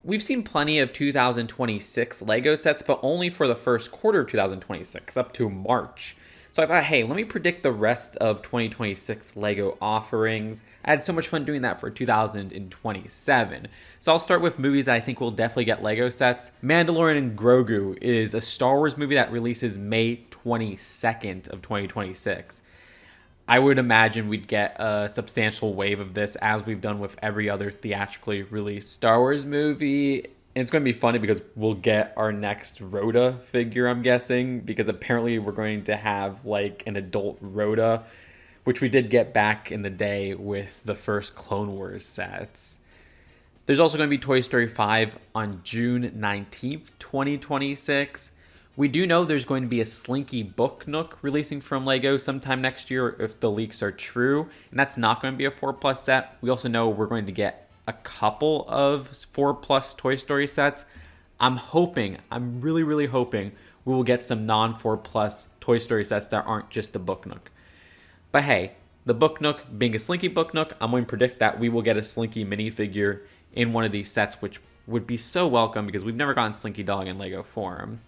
We've seen plenty of 2026 LEGO sets, but only for the first quarter of 2026, up to March. So I thought, hey, let me predict the rest of 2026 LEGO offerings. I had so much fun doing that for 2027. So I'll start with movies that I think will definitely get LEGO sets. Mandalorian and Grogu is a Star Wars movie that releases May 22nd of 2026. I would imagine we'd get a substantial wave of this, as we've done with every other theatrically released Star Wars movie. And it's going to be funny because we'll get our next Rhoda figure, I'm guessing, because apparently we're going to have like an adult Rhoda, which we did get back in the day with the first Clone Wars sets. There's also going to be Toy Story 5 on June 19th, 2026. We do know there's going to be a Slinky Book Nook releasing from LEGO sometime next year if the leaks are true, and that's not going to be a 4+ set. We also know we're going to get a couple of 4+ Toy Story sets. I'm really hoping we will get some non-4+ Toy Story sets that aren't just the Book Nook. But hey, the Book Nook being a Slinky Book Nook, I'm going to predict that we will get a Slinky minifigure in one of these sets, which would be so welcome because we've never gotten Slinky Dog in LEGO form.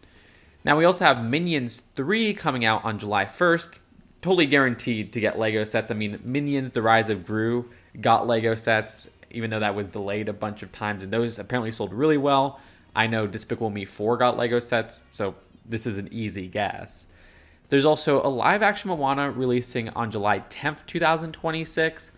Now we also have Minions 3 coming out on July 1st. Totally guaranteed to get LEGO sets. I mean, Minions The Rise of Gru got LEGO sets, even though that was delayed a bunch of times, and those apparently sold really well. I know Despicable Me 4 got LEGO sets, so this is an easy guess. There's also a live-action Moana releasing on July 10th, 2026.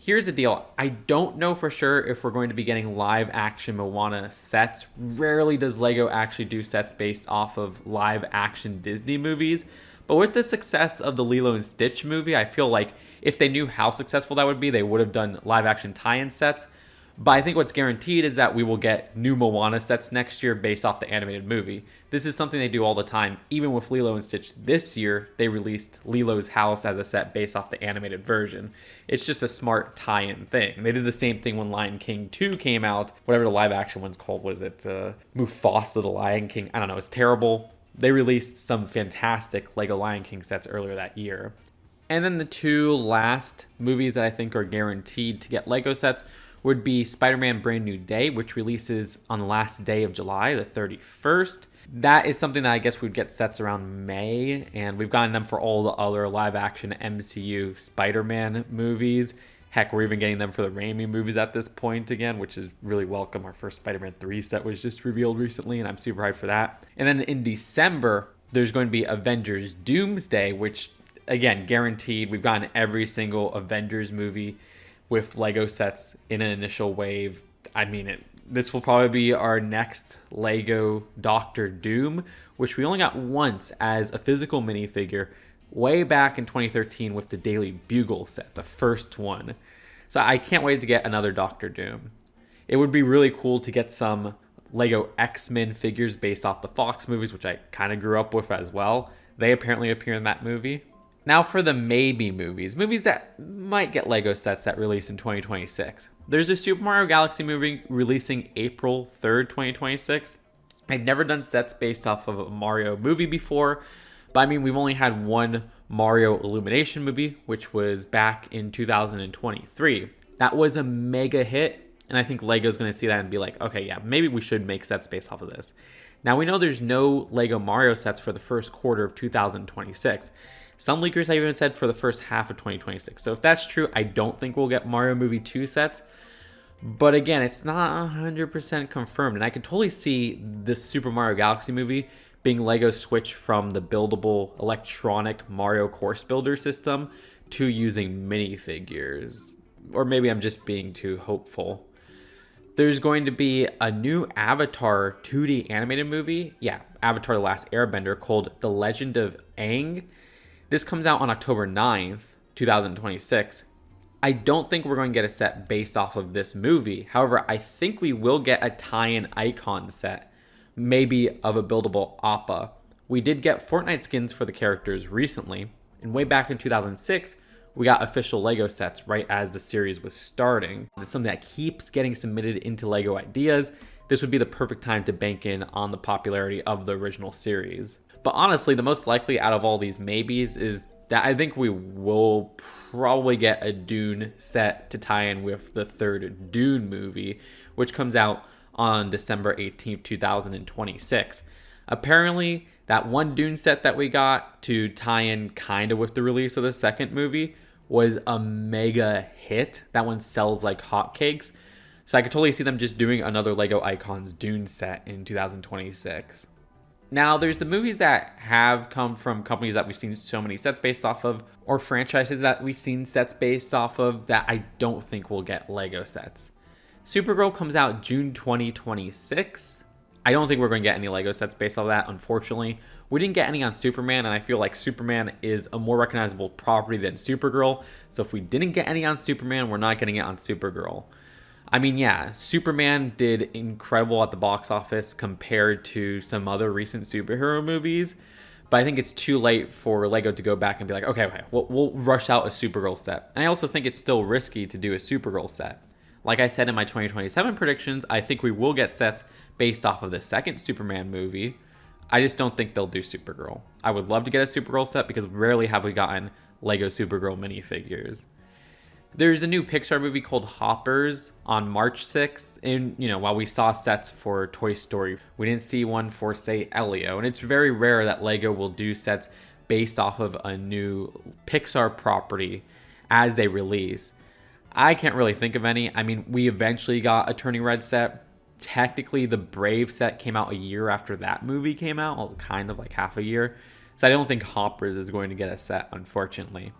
Here's the deal. I don't know for sure if we're going to be getting live-action Moana sets. Rarely does LEGO actually do sets based off of live-action Disney movies. But with the success of the Lilo and Stitch movie, I feel like if they knew how successful that would be, they would have done live-action tie-in sets. But I think what's guaranteed is that we will get new Moana sets next year based off the animated movie. This is something they do all the time. Even with Lilo and Stitch this year, they released Lilo's house as a set based off the animated version. It's just a smart tie-in thing. They did the same thing when Lion King 2 came out. Whatever the live-action one's called, was it Mufasa the Lion King? I don't know, it's terrible. They released some fantastic LEGO Lion King sets earlier that year. And then the two last movies that I think are guaranteed to get LEGO sets would be Spider-Man Brand New Day, which releases on the last day of July, the 31st. That is something that I guess we'd get sets around May, and we've gotten them for all the other live-action MCU Spider-Man movies. Heck, we're even getting them for the Raimi movies at this point again, which is really welcome. Our first Spider-Man 3 set was just revealed recently, and I'm super hyped for that. And then in December, there's going to be Avengers Doomsday, which, again, guaranteed. We've gotten every single Avengers movie with LEGO sets in an initial wave. I mean, this will probably be our next LEGO Doctor Doom, which we only got once as a physical minifigure way back in 2013 with the Daily Bugle set, the first one. So I can't wait to get another Doctor Doom. It would be really cool to get some LEGO X-Men figures based off the Fox movies, which I kind of grew up with as well. They apparently appear in that movie. Now for the maybe movies that might get LEGO sets that release in 2026. There's a Super Mario Galaxy movie releasing April 3rd, 2026. I've never done sets based off of a Mario movie before, but I mean, we've only had one Mario Illumination movie, which was back in 2023. That was a mega hit, and I think LEGO's going to see that and be like, okay, yeah, maybe we should make sets based off of this. Now, we know there's no LEGO Mario sets for the first quarter of 2026. Some leakers have even said for the first half of 2026. So if that's true, I don't think we'll get Mario Movie 2 sets. But again, it's not 100% confirmed. And I could totally see this Super Mario Galaxy movie being LEGO's switch from the buildable electronic Mario Course Builder system to using minifigures. Or maybe I'm just being too hopeful. There's going to be a new Avatar 2D animated movie. Yeah, Avatar The Last Airbender, called The Legend of Aang. This comes out on October 9th, 2026. I don't think we're going to get a set based off of this movie. However, I think we will get a tie-in icon set, maybe of a buildable Appa. We did get Fortnite skins for the characters recently, and way back in 2006, we got official LEGO sets right as the series was starting. It's something that keeps getting submitted into LEGO ideas. This would be the perfect time to bank in on the popularity of the original series. But honestly, the most likely out of all these maybes is that I think we will probably get a Dune set to tie in with the third Dune movie, which comes out on December 18th, 2026. Apparently, that one Dune set that we got to tie in kind of with the release of the second movie was a mega hit. That one sells like hotcakes. So I could totally see them just doing another Lego Icons Dune set in 2026. Now, there's the movies that have come from companies that we've seen so many sets based off of, or franchises that we've seen sets based off of, that I don't think will get Lego sets. Supergirl comes out June 2026. I don't think we're going to get any Lego sets based off that, unfortunately. We didn't get any on Superman, and I feel like Superman is a more recognizable property than Supergirl. So if we didn't get any on Superman, we're not getting it on Supergirl. I mean, yeah, Superman did incredible at the box office compared to some other recent superhero movies, but I think it's too late for Lego to go back and be like, okay, we'll rush out a Supergirl set. And I also think it's still risky to do a Supergirl set. Like I said in my 2027 predictions, I think we will get sets based off of the second Superman movie. I just don't think they'll do Supergirl. I would love to get a Supergirl set because rarely have we gotten Lego Supergirl minifigures. There's a new Pixar movie called Hoppers on March 6th. And, while we saw sets for Toy Story, we didn't see one for, say, Elio. And it's very rare that Lego will do sets based off of a new Pixar property as they release. I can't really think of any. I mean, we eventually got a Turning Red set. Technically, the Brave set came out a year after that movie came out, well, kind of like half a year. So I don't think Hoppers is going to get a set, unfortunately.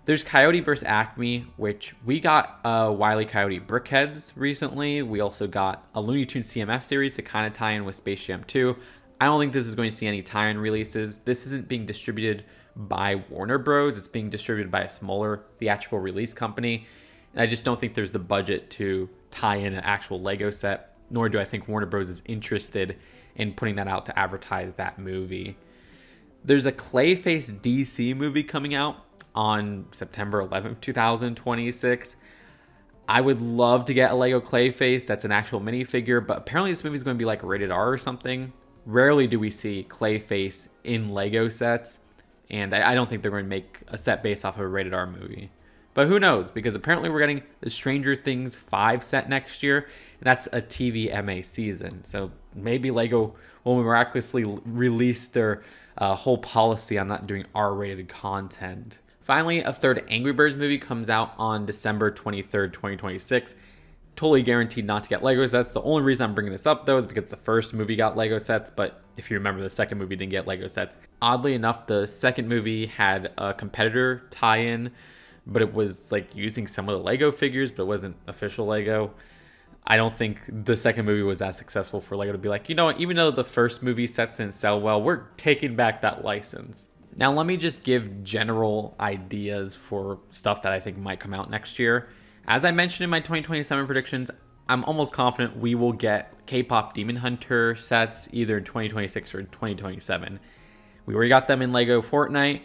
There's Coyote vs. Acme, which we got Wile E. Coyote Brickheads recently. We also got a Looney Tunes CMF series to kind of tie in with Space Jam 2. I don't think this is going to see any tie-in releases. This isn't being distributed by Warner Bros. It's being distributed by a smaller theatrical release company. And I just don't think there's the budget to tie in an actual Lego set, nor do I think Warner Bros. Is interested in putting that out to advertise that movie. There's a Clayface DC movie coming out on September 11th, 2026. I would love to get a Lego Clayface that's an actual minifigure, but apparently this movie is going to be like rated R or something. Rarely do we see Clayface in Lego sets, and I don't think they're going to make a set based off of a rated R movie. But who knows, because apparently we're getting the Stranger Things 5 set next year, and that's a TVMA season. So maybe Lego will miraculously release their whole policy on not doing R-rated content. Finally, a third Angry Birds movie comes out on December 23rd, 2026. Totally guaranteed not to get Lego sets. The only reason I'm bringing this up, though, is because the first movie got Lego sets, but if you remember, the second movie didn't get Lego sets. Oddly enough, the second movie had a competitor tie-in, but it was like using some of the Lego figures, but it wasn't official Lego. I don't think the second movie was as successful for Lego to be like, even though the first movie sets didn't sell well, we're taking back that license. Now, let me just give general ideas for stuff that I think might come out next year. As I mentioned in my 2027 predictions, I'm almost confident we will get K-pop Demon Hunter sets either in 2026 or 2027. We already got them in Lego Fortnite.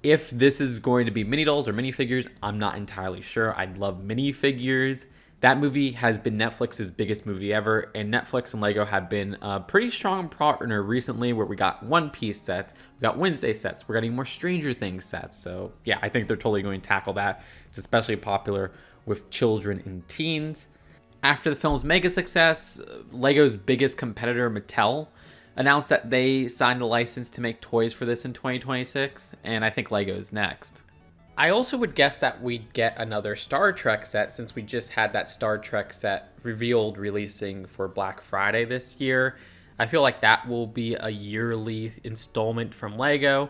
If this is going to be mini dolls or minifigures, I'm not entirely sure. I'd love minifigures. That movie has been Netflix's biggest movie ever, and Netflix and Lego have been a pretty strong partner recently where we got One Piece sets, we got Wednesday sets, we're getting more Stranger Things sets. So yeah, I think they're totally going to tackle that. It's especially popular with children and teens. After the film's mega success, Lego's biggest competitor, Mattel, announced that they signed a license to make toys for this in 2026, and I think Lego's next. I also would guess that we'd get another Star Trek set since we just had that Star Trek set revealed releasing for Black Friday this year. I feel like that will be a yearly installment from Lego,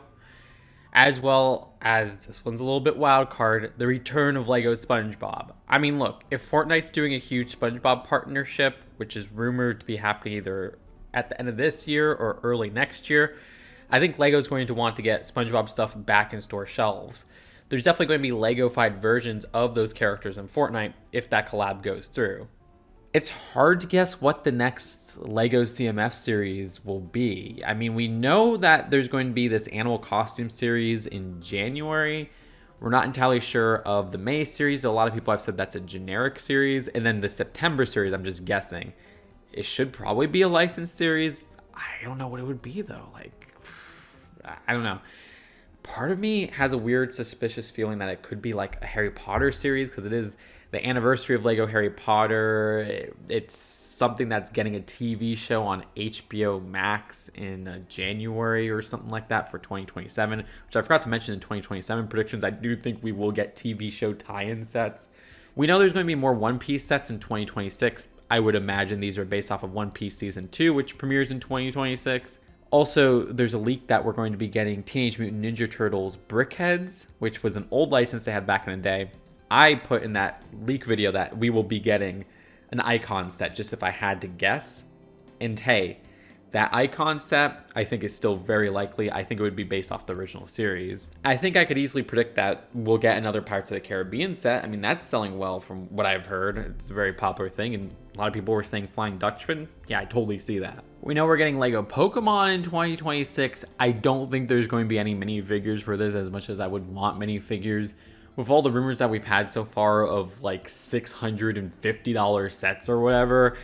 as well as, this one's a little bit wild card, the return of Lego SpongeBob. I mean, look, if Fortnite's doing a huge SpongeBob partnership, which is rumored to be happening either at the end of this year or early next year, I think Lego's going to want to get SpongeBob stuff back in store shelves. There's definitely going to be Lego-fied versions of those characters in Fortnite if that collab goes through. It's hard to guess what the next Lego CMF series will be. I mean, we know that there's going to be this animal costume series in January. We're not entirely sure of the May series. A lot of people have said that's a generic series. And then the September series, I'm just guessing. It should probably be a licensed series. I don't know what it would be, though. I don't know. Part of me has a weird suspicious feeling that it could be like a Harry Potter series because it is the anniversary of Lego Harry Potter. It's something that's getting a TV show on HBO Max in January or something like that for 2027, which I forgot to mention in 2027 predictions. I do think we will get TV show tie-in sets. We know there's going to be more One Piece sets in 2026. I would imagine these are based off of One Piece Season 2, which premieres in 2026. Also, there's a leak that we're going to be getting Teenage Mutant Ninja Turtles Brickheads, which was an old license they had back in the day. I put in that leak video that we will be getting an icon set, just if I had to guess. And hey, that icon set, I think, is still very likely. I think it would be based off the original series. I think I could easily predict that we'll get another Pirates of the Caribbean set. I mean, that's selling well from what I've heard. It's a very popular thing, and a lot of people were saying Flying Dutchman. Yeah, I totally see that. We know we're getting Lego Pokemon in 2026. I don't think there's going to be any minifigures for this, as much as I would want minifigures. With all the rumors that we've had so far of like $650 sets or whatever,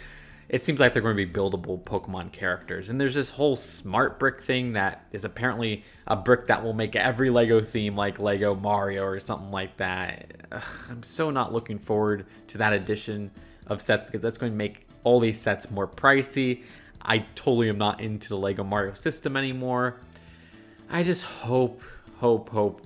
it seems like they're going to be buildable Pokemon characters. And there's this whole smart brick thing that is apparently a brick that will make every Lego theme like Lego Mario or something like that. Ugh, I'm so not looking forward to that addition of sets, because that's going to make all these sets more pricey. I totally am not into the Lego Mario system anymore. I just hope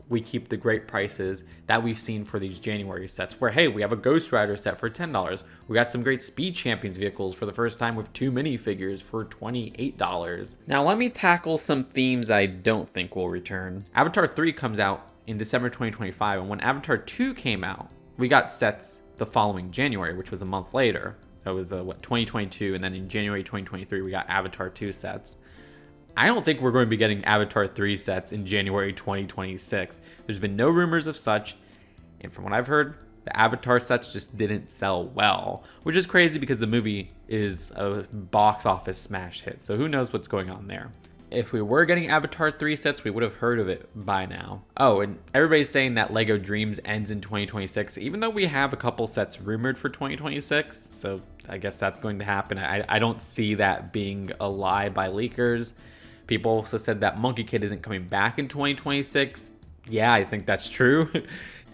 we keep the great prices that we've seen for these January sets, where, hey, we have a Ghost Rider set for $10. We got some great Speed Champions vehicles for the first time with 2 minifigures for $28. Now let me tackle some themes I don't think will return. Avatar 3 comes out in December 2025, and when Avatar 2 came out, we got sets the following January, which was a month later. That was 2022, and then in January 2023 we got Avatar 2 sets. I don't think we're going to be getting Avatar 3 sets in January 2026. There's been no rumors of such, and from what I've heard, the Avatar sets just didn't sell well, which is crazy because the movie is a box office smash hit, so who knows what's going on there. If we were getting Avatar 3 sets, we would have heard of it by now. Oh, and everybody's saying that Lego Dreamzzz ends in 2026, even though we have a couple sets rumored for 2026, so I guess that's going to happen. I don't see that being a lie by leakers. People also said that Monkie Kid isn't coming back in 2026. Yeah, I think that's true.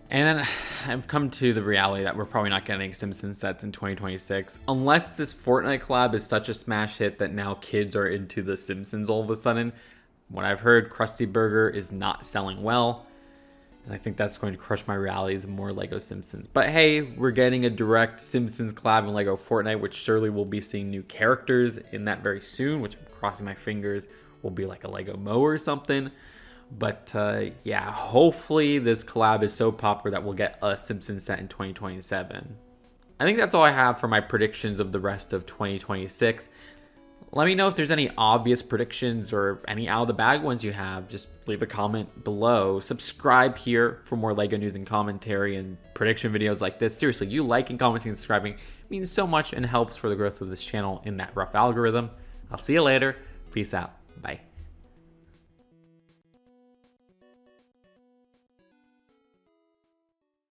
And then I've come to the reality that we're probably not getting Simpsons sets in 2026. Unless this Fortnite collab is such a smash hit that now kids are into the Simpsons all of a sudden. What I've heard, Krusty Burger is not selling well. And I think that's going to crush my realities of more Lego Simpsons. But hey, we're getting a direct Simpsons collab in Lego Fortnite, which surely we'll be seeing new characters in that very soon, which I'm crossing my fingers will be like a Lego Mo or something. But yeah, hopefully this collab is so popular that we'll get a Simpsons set in 2027. I think that's all I have for my predictions of the rest of 2026. Let me know if there's any obvious predictions or any out of the bag ones you have. Just leave a comment below. Subscribe here for more Lego news and commentary and prediction videos like this. Seriously, you liking, commenting, and subscribing means so much and helps for the growth of this channel in that rough algorithm. I'll see you later. Peace out. Bye.